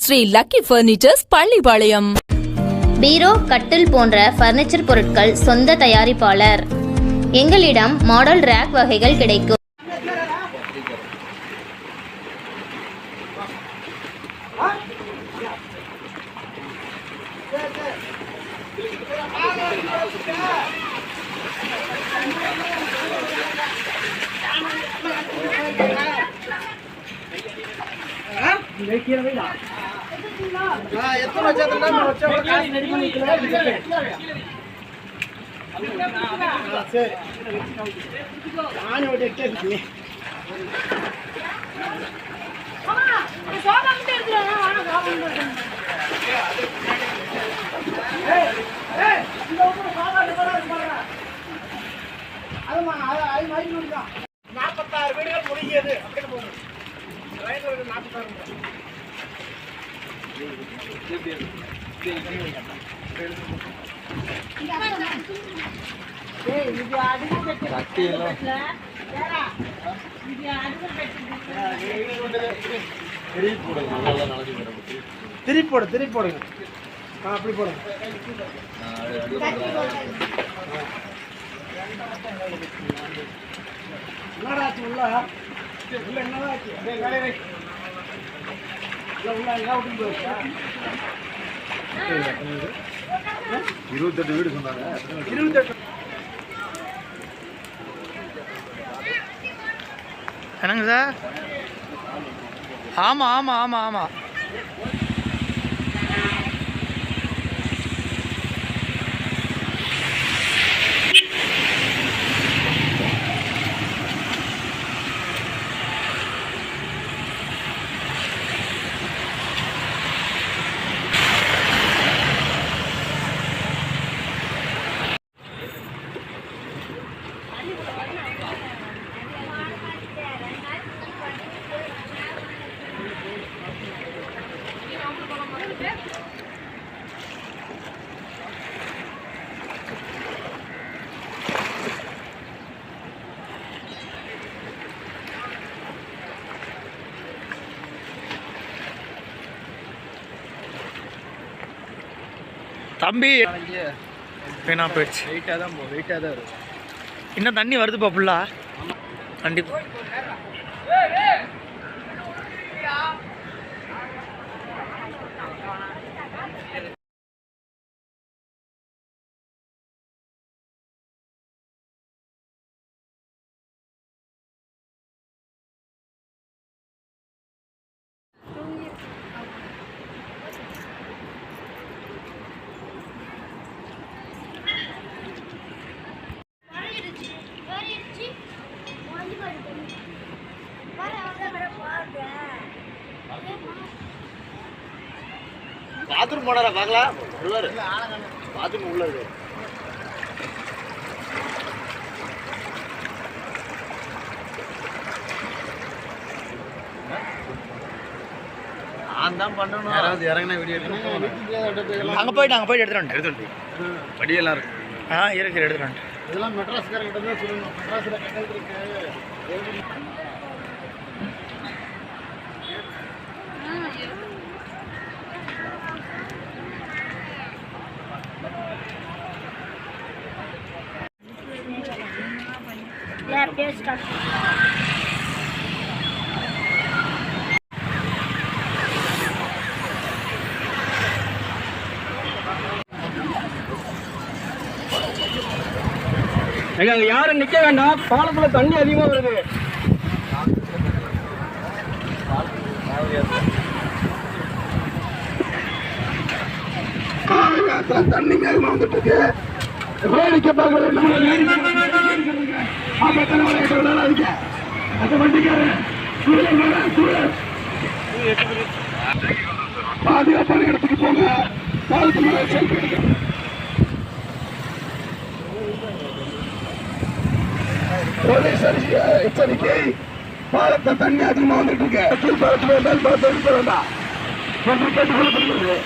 Sri lucky furnitures Pallipalayam. பீரோ, கட்டில் போன்ற பர்னிச்சர் பொருட்கள் சொந்த தயாரிப்பாளர். எங்களிடம் மாடல் ரேக் வகைகள் கிடைக்கும். திருப்பி போடுங்க. அப்படி போடுங்க. என்னடாச்சு உள்ள என்னதாச்சு? உள்ள 28 வீடு சொன்னாங்க. 28 என்னங்க சார்? ஆமாம் ஆமாம் ஆமாம் ஆமாம். தம்பி வீணா போயிடுச்சு. வெயிட்டாக தான் இருக்கும். இன்னும் தண்ணி வருதுப்பா ஃபுல்லா. கண்டிப்பாக பாத்ரூம் போனாரா பார்க்கலாம். உள்ளாரு பாத்ரூம் உள்ள இருக்கு. நான் தான் பண்ணணும். யாராவது இறங்கினா வீடியோ எடுக்கணும். அங்கே போயிட்டு எடுத்துட்டு படியெல்லாம் இருக்கு. இருக்கு எடுத்துட்டு. இதெல்லாம் மெட்ராஸ்காரங்கிட்ட தான் சொல்லணும். மெட்ராஸில் கட்டல் இருக்கு. யாரும் நிக்க வேண்டாம். பாலத்துல தண்ணி அதிகமா வருது. தண்ணி அதிகமா வந்துட்டு இருக்கு. வேடிக்கை பாதுகாப்பான இடத்துக்கு போங்க. எச்சரிக்கை. பாலத்தை தண்ணி அதிகமா வந்துட்டு இருக்கு. கீழ்பாலத்தில் மேல் பாலத்தை எடுக்க வேண்டாம் என்று கேட்டுக்கொள்ளப்படுகிறது.